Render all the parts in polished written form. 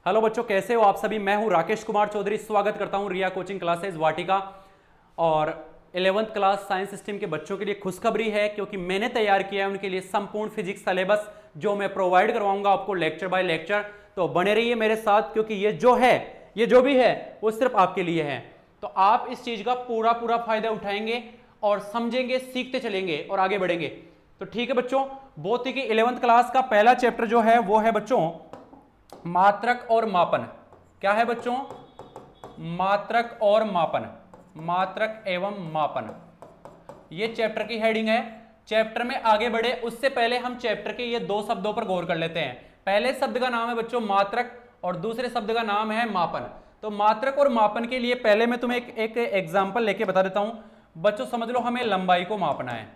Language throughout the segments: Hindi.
हेलो बच्चों, कैसे हो आप सभी। मैं हूं राकेश कुमार चौधरी, स्वागत करता हूं रिया कोचिंग क्लासेस वाटिका। और 11th क्लास साइंस स्ट्रीम के बच्चों के लिए खुशखबरी है, क्योंकि मैंने तैयार किया है उनके लिए संपूर्ण फिजिक्स सिलेबस, जो मैं प्रोवाइड करवाऊंगा आपको लेक्चर बाय लेक्चर। तो बने रहिए मेरे साथ, क्योंकि ये जो भी है वो सिर्फ आपके लिए है। तो आप इस चीज का पूरा फायदा उठाएंगे और समझेंगे, सीखते चलेंगे और आगे बढ़ेंगे। तो ठीक है बच्चों, भौतिकी 11th क्लास का पहला चैप्टर जो है वो है बच्चों मात्रक और मापन। क्या है बच्चों? मात्रक और मापन, मात्रक एवं मापन, ये चैप्टर की हेडिंग है। चैप्टर में आगे बढ़े उससे पहले हम चैप्टर के ये दो शब्दों पर गौर कर लेते हैं। पहले शब्द का नाम है बच्चों मात्रक और दूसरे शब्द का नाम है मापन। तो मात्रक और मापन के लिए पहले मैं तुम्हें एक एग्जांपल लेके बता देता हूं। बच्चों समझ लो, हमें लंबाई को मापना है,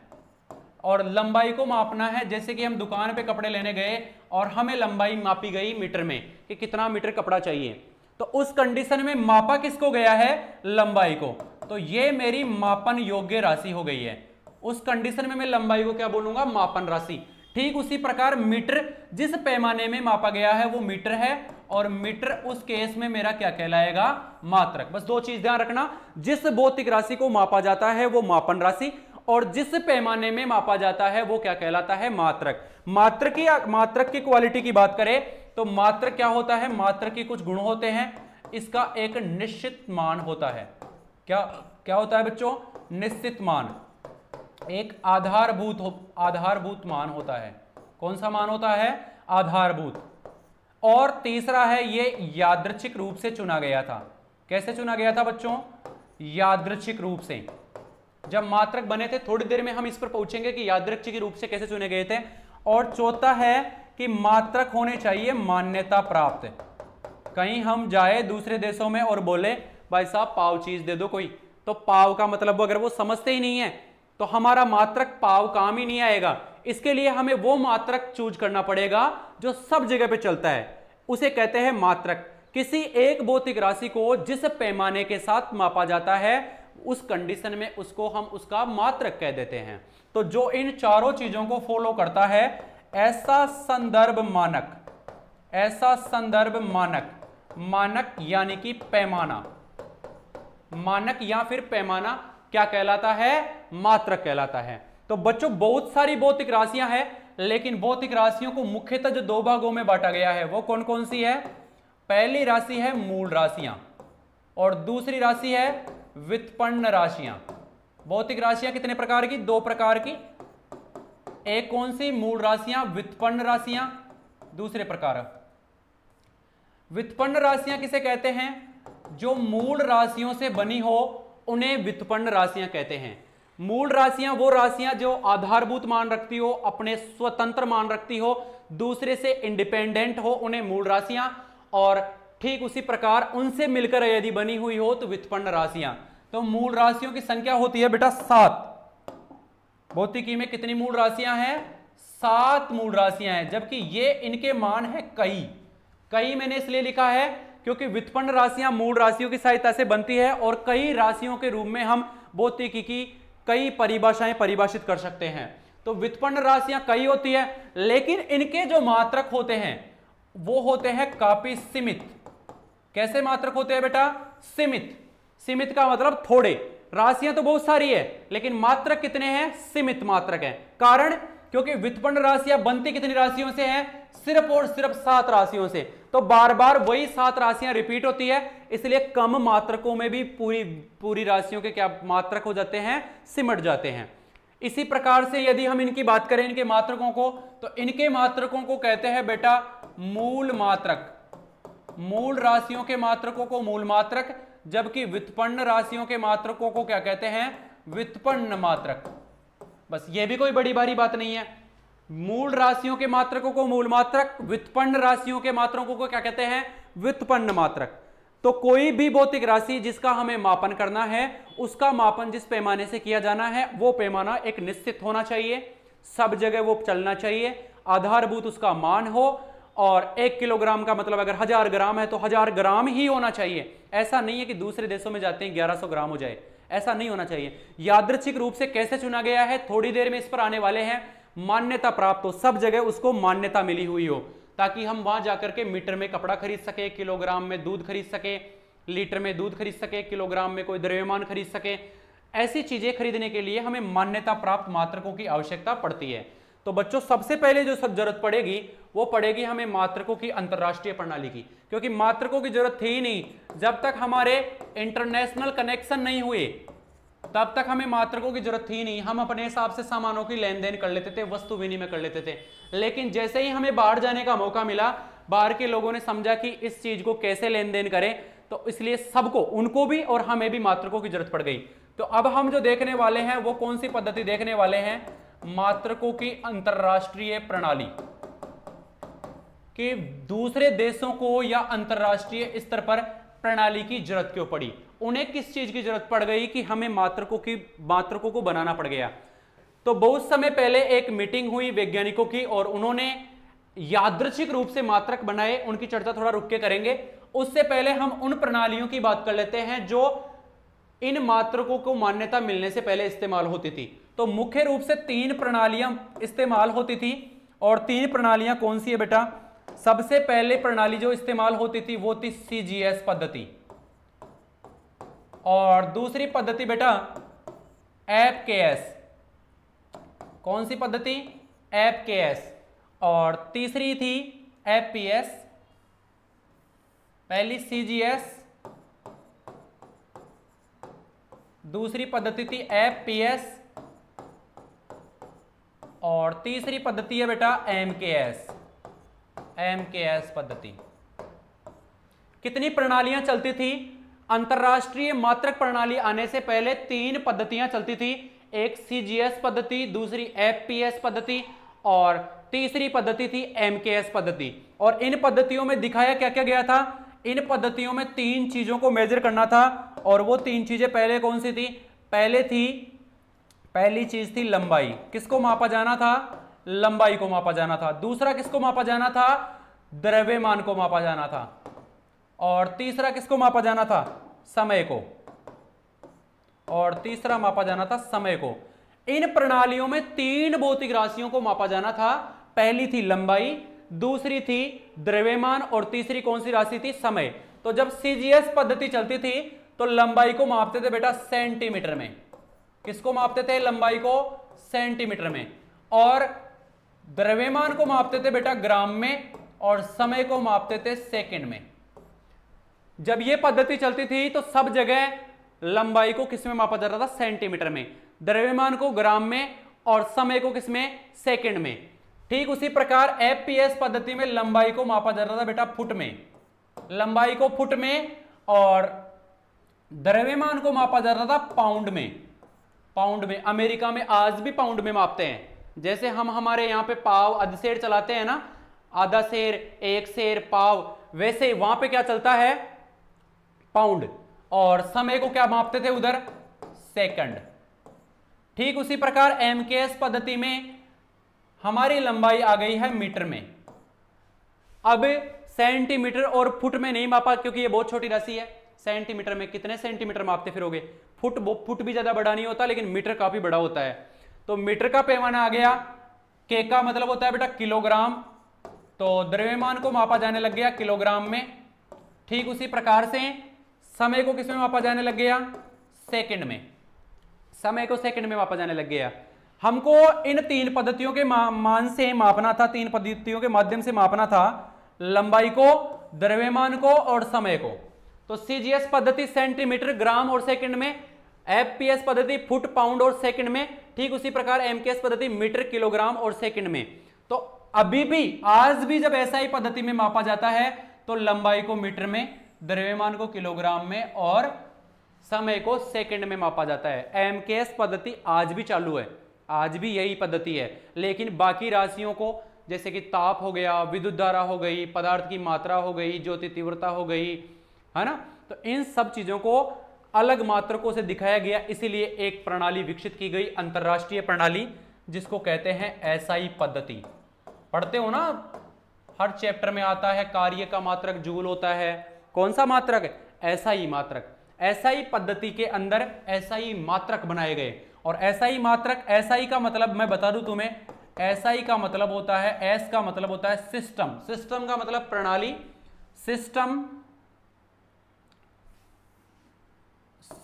और लंबाई को मापना है जैसे कि हम दुकान पे कपड़े लेने गए और हमें लंबाई मापी गई मीटर में कि कितना मीटर कपड़ा चाहिए। तो उस कंडीशन में मापा किसको गया है? लंबाई को। तो ये मेरी मापन योग्य राशि हो गई है। उस कंडीशन में मैं लंबाई को क्या बोलूंगा? मापन राशि। ठीक उसी प्रकार मीटर जिस पैमाने में मापा गया है वो मीटर है, और मीटर उस केस में मेरा क्या कहलाएगा? मात्रक। बस दो चीज ध्यान रखना, जिस भौतिक राशि को मापा जाता है वो मापन राशि, और जिस पैमाने में मापा जाता है वो क्या कहलाता है? मात्रक। मात्रक की क्वालिटी की बात करें तो मात्रक क्या होता है? मात्रक के कुछ गुण होते हैं। इसका एक निश्चित मान होता है। क्या होता है बच्चों? निश्चित मान। एक आधारभूत मान होता है। कौन सा मान होता है? आधारभूत। और तीसरा है ये यादृच्छिक रूप से चुना गया था। कैसे चुना गया था बच्चों? यादृच्छिक रूप से। जब मात्रक बने थे, थोड़ी देर में हम इस पर पहुंचेंगे कि यादृच्छिक रूप से कैसे चुने गए थे। और चौथा है कि मात्रक होने चाहिए मान्यता प्राप्त। कहीं हम जाए दूसरे देशों में और बोले भाई साहब पाव चीज दे दो कोई, तो पाव का मतलब अगर वो समझते ही नहीं है तो हमारा मात्रक पाव काम ही नहीं आएगा। इसके लिए हमें वो मात्रक चूज करना पड़ेगा जो सब जगह पे चलता है, उसे कहते हैं मात्रक। किसी एक भौतिक राशि को जिस पैमाने के साथ मापा जाता है उस कंडीशन में उसको हम उसका मात्रक कह देते हैं। तो जो इन चारों चीजों को फॉलो करता है, ऐसा संदर्भ मानक, मानक यानी कि पैमाना, मानक या फिर पैमाना क्या कहलाता है? मात्रक कहलाता है। तो बच्चों बहुत सारी भौतिक राशियां हैं, लेकिन भौतिक राशियों को मुख्यतः जो दो भागों में बांटा गया है वो कौन कौन सी है? पहली राशि है मूल राशियां और दूसरी राशि है व्युत्पन्न राशियां। भौतिक राशियां कितने प्रकार की? दो प्रकार की। एक कौन सी? मूल राशियां, व्युत्पन्न राशियां। दूसरे प्रकार व्युत्पन्न राशियां किसे कहते हैं? जो मूल राशियों से बनी हो उन्हें व्युत्पन्न राशियां कहते हैं। मूल राशियां वो राशियां जो आधारभूत मान रखती हो, अपने स्वतंत्र मान रखती हो, दूसरे से इंडिपेंडेंट हो, उन्हें मूल राशियां। और ठीक उसी प्रकार उनसे मिलकर यदि बनी हुई हो तो व्युत्पन्न राशियां। तो मूल राशियों की संख्या होती है बेटा 7। भौतिकी में कितनी मूल राशियां हैं? 7 मूल राशियां हैं, जबकि ये इनके मान है कई मैंने इसलिए लिखा है क्योंकि व्युत्पन्न राशियां मूल राशियों की सहायता से बनती है, और कई राशियों के रूप में हम भौतिकी की कई परिभाषाएं परिभाषित कर सकते हैं। तो व्युत्पन्न राशियां कई होती है, लेकिन इनके जो मात्रक होते हैं वो होते हैं काफी सीमित। कैसे मात्रक होते हैं बेटा? सीमित। सीमित का मतलब थोड़े। राशियां तो बहुत सारी है, लेकिन मात्रक कितने हैं? सीमित मात्रक हैं। कारण क्योंकि व्युत्पन्न राशियां बनती कितनी राशियों से हैं? सिर्फ और सिर्फ 7 राशियों से। तो बार बार वही 7 राशियां रिपीट होती है, इसलिए कम मात्रकों में भी पूरी राशियों के क्या मात्रक हो जाते हैं? सिमट जाते हैं। इसी प्रकार से यदि हम इनकी बात करें, इनके मात्रकों को, तो इनके मात्रकों को कहते हैं बेटा मूल मात्रक। मूल राशियों के मात्रकों को मूल मात्रक, जबकि व्युत्पन्न राशियों के मात्रकों को क्या कहते हैं? व्युत्पन्न मात्रक। बस ये भी कोई बड़ी भारी बात नहीं है। मूल राशियों के मात्रकों को मूल मात्रक, व्युत्पन्न राशियों के मात्रकों को क्या कहते हैं? व्युत्पन्न मात्रक। तो कोई भी भौतिक राशि जिसका हमें मापन करना है, उसका मापन जिस पैमाने से किया जाना है वो पैमाना एक निश्चित होना चाहिए, सब जगह वो चलना चाहिए, आधारभूत उसका मान हो, और 1 किलोग्राम का मतलब अगर 1000 ग्राम है तो 1000 ग्राम ही होना चाहिए। ऐसा नहीं है कि दूसरे देशों में जाते हैं 1100 ग्राम हो जाए, ऐसा नहीं होना चाहिए। यादृच्छिक रूप से कैसे चुना गया है, थोड़ी देर में इस पर आने वाले हैं। मान्यता प्राप्त हो, सब जगह उसको मान्यता मिली हुई हो, ताकि हम वहां जाकर के मीटर में कपड़ा खरीद सके, किलोग्राम में दूध खरीद सके, लीटर में दूध खरीद सके, किलोग्राम में कोई द्रव्यमान खरीद सके। ऐसी चीजें खरीदने के लिए हमें मान्यता प्राप्त मात्रकों की आवश्यकता पड़ती है। तो बच्चों सबसे पहले जो सब जरूरत पड़ेगी वो पड़ेगी हमें मात्रकों की अंतरराष्ट्रीय प्रणाली की, क्योंकि मात्रकों की जरूरत थी ही नहीं। जब तक हमारे इंटरनेशनल कनेक्शन नहीं हुए तब तक हमें मात्रकों की जरूरत थी नहीं। हम अपने हिसाब से सामानों की लेन देन कर लेते थे, वस्तु विनिमय कर लेते थे। लेकिन जैसे ही हमें बाहर जाने का मौका मिला, बाहर के लोगों ने समझा कि इस चीज को कैसे लेन देन करें, तो इसलिए सबको, उनको भी और हमें भी मात्रकों की जरूरत पड़ गई। तो अब हम जो देखने वाले हैं वो कौन सी पद्धति देखने वाले हैं? मात्रकों की अंतरराष्ट्रीय प्रणाली। कि दूसरे देशों को या अंतरराष्ट्रीय स्तर पर प्रणाली की जरूरत क्यों पड़ी, उन्हें किस चीज की जरूरत पड़ गई कि हमें मात्रकों को बनाना पड़ गया। तो बहुत समय पहले एक मीटिंग हुई वैज्ञानिकों की और उन्होंने यादृच्छिक रूप से मात्रक बनाए। उनकी चर्चा थोड़ा रुक के करेंगे। उससे पहले हम उन प्रणालियों की बात कर लेते हैं जो इन मात्रकों को मान्यता मिलने से पहले इस्तेमाल होती थी। तो मुख्य रूप से 3 प्रणालियां इस्तेमाल होती थी। और 3 प्रणालियां कौन सी है बेटा? सबसे पहले प्रणाली जो इस्तेमाल होती थी वो थी सीजीएस पद्धति, और दूसरी पद्धति बेटा एफकेएस। कौन सी पद्धति? एफकेएस। और तीसरी थी एफपीएस। पहली सीजीएस, दूसरी पद्धति थी एफपीएस, और तीसरी पद्धति है बेटा एमकेएस। एमकेएस पद्धति। कितनी प्रणालियां चलती थी? अंतरराष्ट्रीय मात्रक प्रणाली आने से पहले 3 पद्धतियां चलती थी। एक सीजीएस पद्धति, दूसरी एफपीएस पद्धति और तीसरी पद्धति थी एमकेएस पद्धति। और इन पद्धतियों में दिखाया क्या क्या गया था? इन पद्धतियों में 3 चीजों को मेजर करना था। और वो 3 चीजें पहले कौन सी थी? पहली चीज थी लंबाई। किसको मापा जाना था? लंबाई को मापा जाना था। दूसरा किसको मापा जाना था? द्रव्यमान को मापा जाना था। और तीसरा किसको मापा जाना था? समय को। और तीसरा मापा जाना था समय को। इन प्रणालियों में 3 भौतिक राशियों को मापा जाना था। पहली थी लंबाई, दूसरी थी द्रव्यमान और तीसरी कौन सी राशि थी? समय। तो जब सीजीएस पद्धति चलती थी तो लंबाई को मापते थे बेटा सेंटीमीटर में। किसको मापते थे? लंबाई को सेंटीमीटर में। और द्रव्यमान को मापते थे बेटा ग्राम में, और समय को मापते थे सेकंड में। जब यह पद्धति चलती थी तो सब जगह लंबाई को किस में मापा जाता था? सेंटीमीटर में। द्रव्यमान को ग्राम में और समय को किस में? सेकंड में। ठीक उसी प्रकार एफपीएस पद्धति में लंबाई को मापा जाता था बेटा फुट में। लंबाई को फुट में और द्रव्यमान को मापा जाता था पाउंड में। पाउंड में। अमेरिका में आज भी पाउंड में मापते हैं। जैसे हम हमारे यहां पे पाव आधा सेर चलाते हैं ना, आधा सेर, 1 सेर, पाव, वैसे ही वहां पे क्या चलता है? पाउंड। और समय को क्या मापते थे उधर? सेकंड। ठीक उसी प्रकार एमकेएस पद्धति में हमारी लंबाई आ गई है मीटर में। अब सेंटीमीटर और फुट में नहीं मापा, क्योंकि ये बहुत छोटी राशि है। सेंटीमीटर में कितने सेंटीमीटर मापते फिरोगे? फुट भी ज्यादा बड़ा नहीं होता, लेकिन मीटर काफी बड़ा होता है। तो मीटर का पैमाना आ गया। के का मतलब होता है बेटा किलोग्राम। तो द्रव्यमान को मापा जाने लग गया किलोग्राम में। ठीक उसी प्रकार से समय को किसमें मापा जाने लग गया? सेकंड में। समय को सेकंड में मापा जाने लग गया। हमको इन 3 पद्धतियों के मान से मापना था, 3 पद्धतियों के माध्यम से मापना था लंबाई को, द्रव्यमान को और समय को। तो सीजीएस पद्धति सेंटीमीटर, ग्राम और सेकंड में, एफपीएस पद्धति फुट, पाउंड और सेकंड में। ठीक उसी प्रकार एमकेएस पद्धति मीटर, किलोग्राम और सेकंड में। तो अभी भी, आज भी जब ऐसा ही पद्धति में मापा जाता है तो लंबाई को मीटर में, द्रव्यमान को किलोग्राम में और समय को सेकंड में मापा जाता है। एमकेएस पद्धति आज भी चालू है, आज भी यही पद्धति है। लेकिन बाकी राशियों को, जैसे कि ताप हो गया, विद्युत धारा हो गई, पदार्थ की मात्रा हो गई, ज्योति तीव्रता हो गई, है ना, तो इन सब चीजों को अलग मात्रकों से दिखाया गया। इसीलिए एक प्रणाली विकसित की गई, अंतरराष्ट्रीय प्रणाली, जिसको कहते हैं एसआई पद्धति। पढ़ते हो ना, हर चैप्टर में आता है कार्य का मात्रक जूल होता है। कौन सा मात्रक? एसआई मात्रक। एसआई पद्धति के अंदर एसआई मात्रक बनाए गए। और एसआई मात्रक, एसआई का मतलब मैं बता दूं तुम्हें, SI का मतलब होता है, S का मतलब होता है सिस्टम, सिस्टम का मतलब प्रणाली, सिस्टम,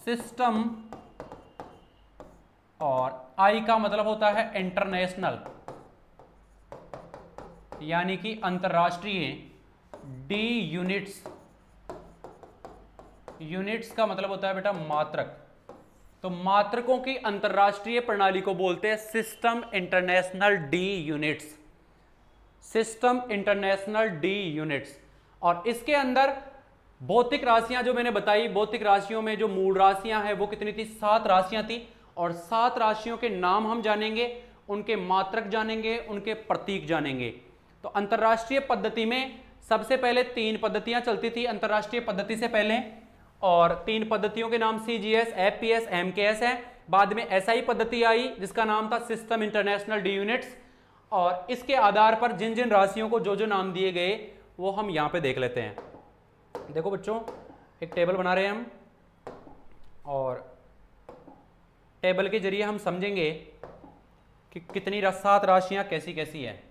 सिस्टम, और I का मतलब होता है इंटरनेशनल, यानी कि अंतरराष्ट्रीय। D यूनिट्स, यूनिट्स का मतलब होता है बेटा मात्रक, तो मात्रकों की अंतरराष्ट्रीय प्रणाली को बोलते हैं system international D units, system international D units. और इसके अंदर भौतिक राशियां जो मैंने बताई, भौतिक राशियों में जो मूल राशियां हैं वो कितनी थी, 7 राशियां थी, और 7 राशियों के नाम हम जानेंगे, उनके मात्रक जानेंगे, उनके प्रतीक जानेंगे। तो अंतरराष्ट्रीय पद्धति में सबसे पहले 3 पद्धतियां चलती थी अंतरराष्ट्रीय पद्धति से पहले, और 3 पद्धतियों के नाम CGS, FPS, MKS है। बाद में SI पद्धति आई जिसका नाम था सिस्टम इंटरनेशनल डी यूनिट्स, और इसके आधार पर जिन जिन राशियों को जो जो नाम दिए गए वो हम यहां पे देख लेते हैं। देखो बच्चों, एक टेबल बना रहे हैं हम, और टेबल के जरिए हम समझेंगे कि कितनी 7 राशियां कैसी कैसी है।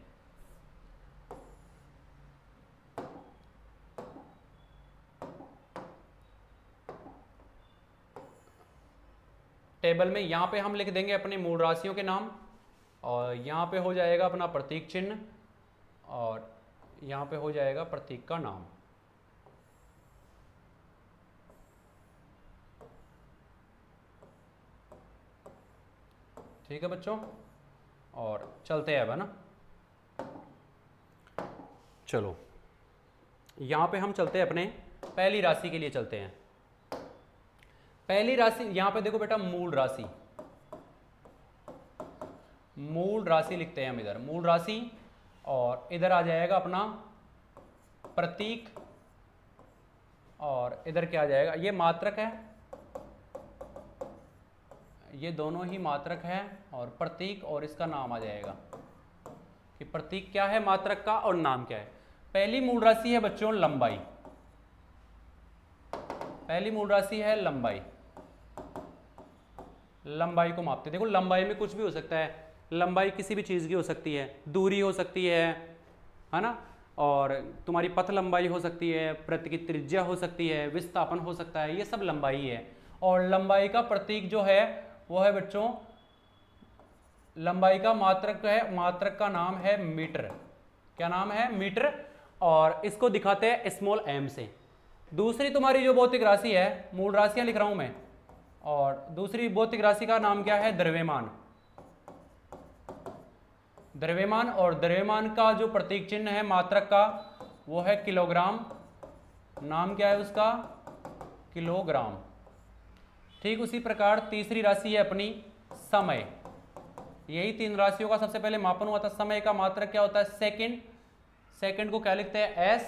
टेबल में यहां पे हम लिख देंगे अपने मूल राशियों के नाम, और यहां पे हो जाएगा अपना प्रतीक चिन्ह, और यहां पे हो जाएगा प्रतीक का नाम। ठीक है बच्चों, और चलते हैं अब, है ना। चलो यहां पे हम चलते हैं, अपने पहली राशि के लिए चलते हैं। पहली राशि यहां पे देखो बेटा, मूल राशि, मूल राशि लिखते हैं हम इधर, मूल राशि, और इधर आ जाएगा अपना प्रतीक, और इधर क्या आ जाएगा, ये मात्रक है, ये दोनों ही मात्रक है, और प्रतीक, और इसका नाम आ जाएगा कि प्रतीक क्या है मात्रक का और नाम क्या है। पहली मूल राशि है बच्चों लंबाई, पहली मूल राशि है लंबाई। लंबाई को मापते, देखो लंबाई में कुछ भी हो सकता है, लंबाई किसी भी चीज़ की हो सकती है, दूरी हो सकती है ना, और तुम्हारी पथ लंबाई हो सकती है, वृत्त की त्रिज्या हो सकती है, विस्थापन हो सकता है, ये सब लंबाई है। और लंबाई का प्रतीक जो है वो है बच्चों, लंबाई का मात्रक है, मात्रक का नाम है मीटर। क्या नाम है, मीटर, और इसको दिखाते हैं स्मॉल m से। दूसरी तुम्हारी जो भौतिक राशि है, मूल राशियां लिख रहा हूं मैं, और दूसरी भौतिक राशि का नाम क्या है, द्रव्यमान, द्रव्यमान, और द्रव्यमान का जो प्रतीक चिन्ह है मात्रक का वो है किलोग्राम, नाम क्या है उसका, किलोग्राम। ठीक उसी प्रकार तीसरी राशि है अपनी समय, यही 3 राशियों का सबसे पहले मापन हुआ था। समय का मात्रक क्या होता है, सेकंड, सेकंड को क्या लिखते हैं, S,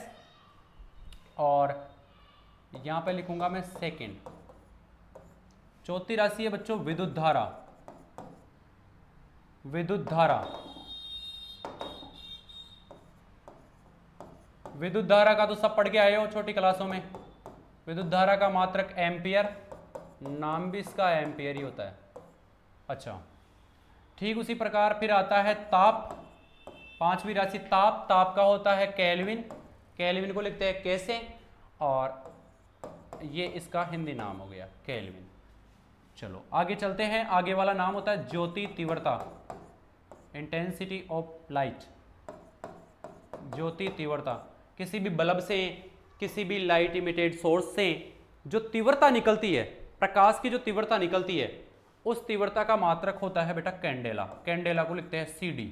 और यहां पे लिखूंगा मैं सेकंड। चौथी राशि है बच्चों विद्युत धारा, विद्युत धारा, विद्युत धारा का तो सब पढ़ के आए हो छोटी क्लासों में। विद्युत धारा का मात्रक एम्पियर, नाम भी इसका एम्पियर ही होता है। अच्छा, ठीक उसी प्रकार फिर आता है ताप, 5वीं राशि ताप, ताप का होता है केल्विन, केल्विन को लिखते हैं कैसे, और ये इसका हिंदी नाम हो गया केल्विन। चलो आगे चलते हैं, आगे वाला नाम होता है ज्योति तीव्रता, इंटेंसिटी ऑफ लाइट, ज्योति तीव्रता। किसी भी बल्ब से, किसी भी लाइट इमिटेड सोर्स से जो तीव्रता निकलती है, प्रकाश की जो तीव्रता निकलती है, उस तीव्रता का मात्रक होता है बेटा कैंडेला, कैंडेला को लिखते हैं CD,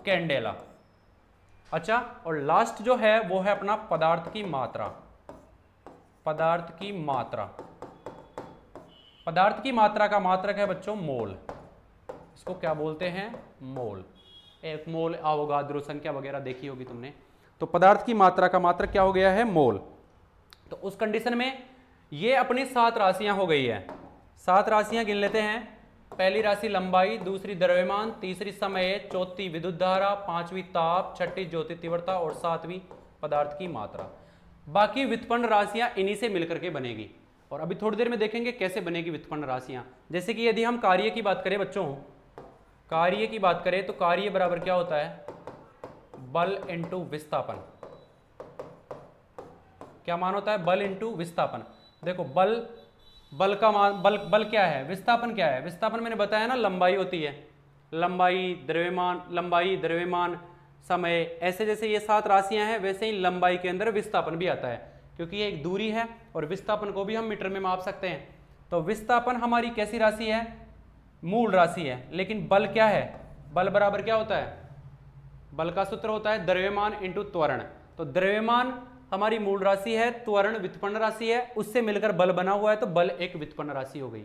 कैंडेला। अच्छा, और लास्ट जो है वो है अपना पदार्थ की मात्रा, पदार्थ की मात्रा, पदार्थ की मात्रा का मात्रक है बच्चों मोल, इसको क्या बोलते हैं, मोल। एक मोल, अवोगाद्रो संख्या वगैरह देखी होगी तुमने। तो पदार्थ की मात्रा का मात्रक क्या हो गया है, मोल। तो उस कंडीशन में ये अपनी 7 राशियां हो गई है। 7 राशियां गिन लेते हैं। पहली राशि लंबाई, दूसरी द्रव्यमान, तीसरी समय, चौथी विद्युत धारा, 5वीं ताप, 6ठी ज्योति तीव्रता, और 7वीं पदार्थ की मात्रा। बाकी व्युत्पन्न राशियां इन्हीं से मिलकर के बनेगी, और अभी थोड़ी देर में देखेंगे कैसे बनेगी व्युत्पन्न राशियां। जैसे कि यदि हम कार्य की बात करें बच्चों, कार्य की बात करें तो कार्य बराबर क्या होता है, बल इंटू विस्थापन। क्या मान होता है, बल इंटू विस्थापन। देखो बल का मान, बल क्या है, विस्थापन क्या है, विस्थापन मैंने बताया ना लंबाई होती है, लंबाई द्रव्यमान समय, ऐसे जैसे ये 7 राशियां हैं वैसे ही लंबाई के अंदर विस्थापन भी आता है, क्योंकि ये एक दूरी है और विस्थापन को भी हम मीटर में माप सकते हैं। तो विस्थापन हमारी कैसी राशि है, मूल राशि है। लेकिन बल क्या है, बल बराबर क्या होता है, बल का सूत्र होता है द्रव्यमान इंटू त्वरण। तो द्रव्यमान हमारी मूल राशि है, त्वरण व्युत्पन्न राशि है, उससे मिलकर बल बना हुआ है, तो बल एक व्युत्पन्न राशि हो गई।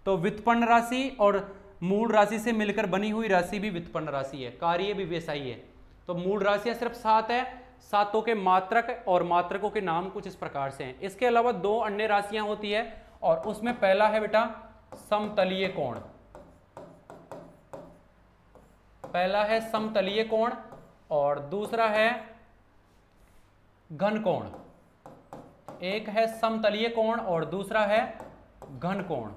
तो व्युत्पन्न राशि और मूल राशि से मिलकर बनी हुई राशि भी व्युत्पन्न राशि है, कार्य भी वैसा ही है। तो मूल राशियां सिर्फ 7 है, सातों के मात्रक और मात्रकों के नाम कुछ इस प्रकार से हैं। इसके अलावा 2 अन्य राशियां होती है और उसमें पहला है बेटा समतलीय कोण, पहला है समतलीय कोण और दूसरा है घन कोण। एक है समतलीय कोण और दूसरा है घन कोण,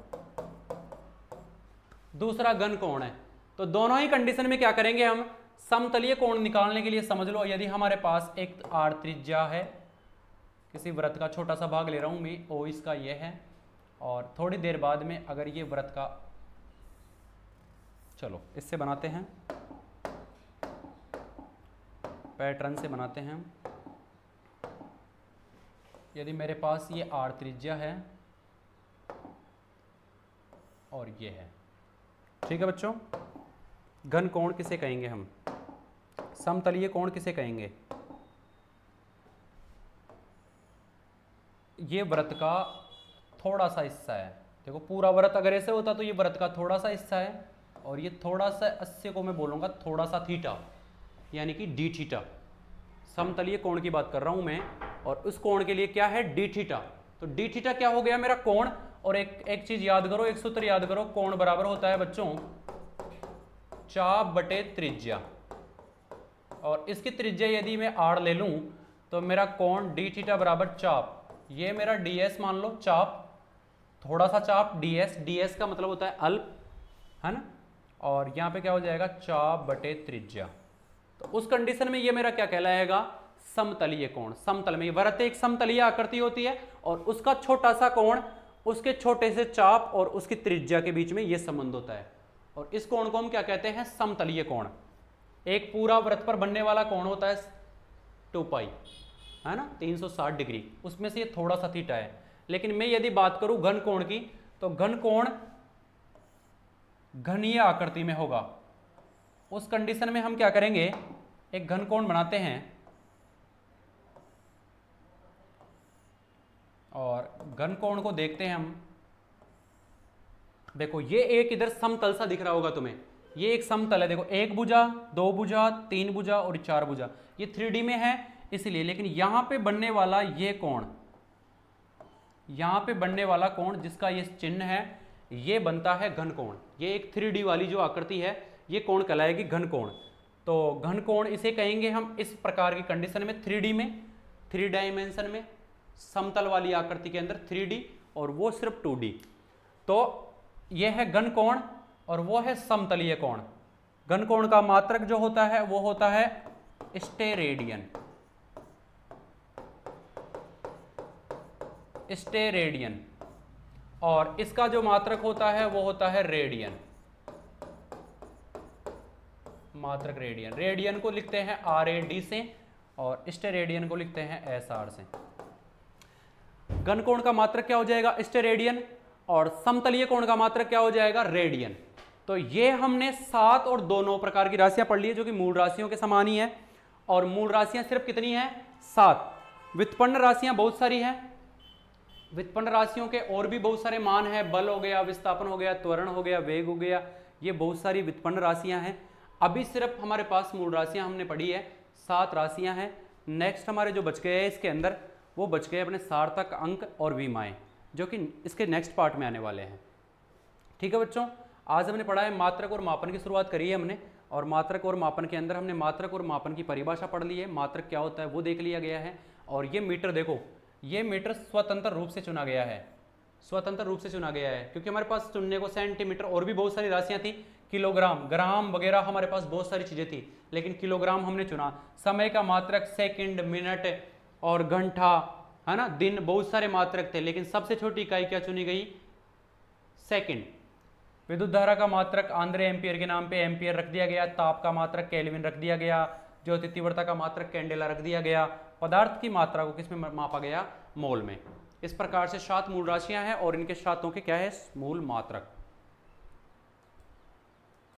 दूसरा घन कोण है। तो दोनों ही कंडीशन में क्या करेंगे हम, समतलीय कोण निकालने के लिए समझ लो, यदि हमारे पास एक आर त्रिज्या है, किसी वृत्त का छोटा सा भाग ले रहा हूं मैं, ओ इसका ये है, और थोड़ी देर बाद में अगर ये वृत्त का, चलो इससे बनाते हैं, पैटर्न से बनाते हैं। यदि मेरे पास ये आर त्रिज्या है और ये है, ठीक है बच्चों। घन कोण किसे कहेंगे हम, समतलीय कोण किसे कहेंगे, ये वृत्त का थोड़ा सा हिस्सा है। देखो पूरा वृत्त अगर ऐसे होता तो ये वृत्त का थोड़ा सा हिस्सा है, और ये थोड़ा सा, अस्से को मैं बोलूंगा थोड़ा सा थीटा, यानी कि डी थीटा। समतलीय कोण की बात कर रहा हूं मैं, और उस कोण के लिए क्या है, डी थीटा। तो डी थीटा क्या हो गया, मेरा कोण। और एक चीज याद करो, एक सूत्र याद करो, कोण बराबर होता है बच्चों चाप बटे त्रिज्या, और इसकी त्रिज्या यदि मैं आर ले लूं तो मेरा कोण डी थीटा बराबर चाप, ये मेरा ds मान लो, चाप थोड़ा सा चाप ds का मतलब होता है अल्प, है ना, और यहां पे क्या हो जाएगा, चाप बटे त्रिज्या। तो उस कंडीशन में ये मेरा क्या कहलाएगा, समतलीय कोण। समतल में वृत्त एक समतलीय आकृति होती है और उसका छोटा सा कोण उसके छोटे से चाप और उसकी त्रिज्या के बीच में ये संबंध होता है, और इस कोण को हम क्या कहते हैं, समतलीय कोण। एक पूरा वृत्त पर बनने वाला कोण होता है 2 पाई, है ना, 360 डिग्री, उसमें से ये थोड़ा सा थीटा है। लेकिन मैं यदि बात करूं घन कोण की, तो घन कोण घनीय आकृति में होगा। उस कंडीशन में हम क्या करेंगे, एक घन कोण बनाते हैं, और घन कोण को देखते हैं हम। देखो ये एक इधर समतल सा दिख रहा होगा तुम्हें, ये एक समतल है, देखो 1 भुजा 2 भुजा 3 भुजा और 4 भुजा, ये 3D में है इसलिए। लेकिन यहां पे बनने वाला ये कोण, यहां पे बनने वाला कोण जिसका ये चिन्ह है, ये बनता है घन कोण। ये एक 3D वाली जो आकृति है, ये कोण कहलाएगी घन कोण। तो घन कोण इसे कहेंगे हम इस प्रकार की कंडीशन में, 3D में, 3 डायमेंशन में, समतल वाली आकृति के अंदर 3D और वो सिर्फ 2D। तो यह है घन कोण और वो है समतलीय कोण। घन कोण का मात्रक जो होता है वो होता है स्टेरेडियन, स्टेरेडियन, और इसका जो मात्रक होता है वो होता है रेडियन, मात्रक रेडियन। रेडियन को लिखते हैं RAD से और स्टेरेडियन को लिखते हैं SR से। घन कोण का मात्रक क्या हो जाएगा, स्टेरेडियन, और समतलीय कोण का मात्रक क्या हो जाएगा, रेडियन। तो ये हमने 7 और 2 प्रकार की राशियां पढ़ ली है, जो कि मूल राशियों के समान ही है। और मूल राशियां सिर्फ कितनी हैं, 7। व्युत्पन्न राशियां बहुत सारी हैं, व्युत्पन्न राशियों के और भी बहुत सारे मान हैं, बल हो गया, विस्थापन हो गया, त्वरण हो गया, वेग हो गया, ये बहुत सारी व्युत्पन्न राशियां हैं। अभी सिर्फ हमारे पास मूल राशियां हमने पढ़ी है, 7 राशियां हैं। नेक्स्ट हमारे जो बच गए हैं इसके अंदर, वो बच गए अपने सार्थक अंक और विमाएं, जो कि इसके नेक्स्ट पार्ट में आने वाले हैं। ठीक है बच्चों, आज हमने पढ़ा है मात्रक और मापन की शुरुआत करी है हमने, और मात्रक और मापन के अंदर हमने मात्रक और मापन की परिभाषा पढ़ ली है, मात्रक क्या होता है वो देख लिया गया है। और ये मीटर देखो, ये मीटर स्वतंत्र रूप से चुना गया है, स्वतंत्र रूप से चुना गया है, क्योंकि हमारे पास चुनने को सेंटीमीटर और भी बहुत सारी राशियां थी, किलोग्राम, ग्राम वगैरह हमारे पास बहुत सारी चीजें थी, लेकिन किलोग्राम हमने चुना। समय का मात्रक सेकंड, मिनट और घंटा, है ना, दिन, बहुत सारे मात्रक थे, लेकिन सबसे छोटी इकाई क्या चुनी गई? सेकंड। विद्युत धारा का मात्रक आंद्रे एम्पियर के नाम पे एम्पियर रख दिया गया। ताप का मात्रक केल्विन रख दिया गया। ज्योति तीव्रता का मात्रक कैंडेला रख दिया गया। पदार्थ की मात्रा को किसमें मापा गया? मोल में। इस प्रकार से 7 मूल राशियां हैं और इनके 7 के क्या है? मूल मात्रक।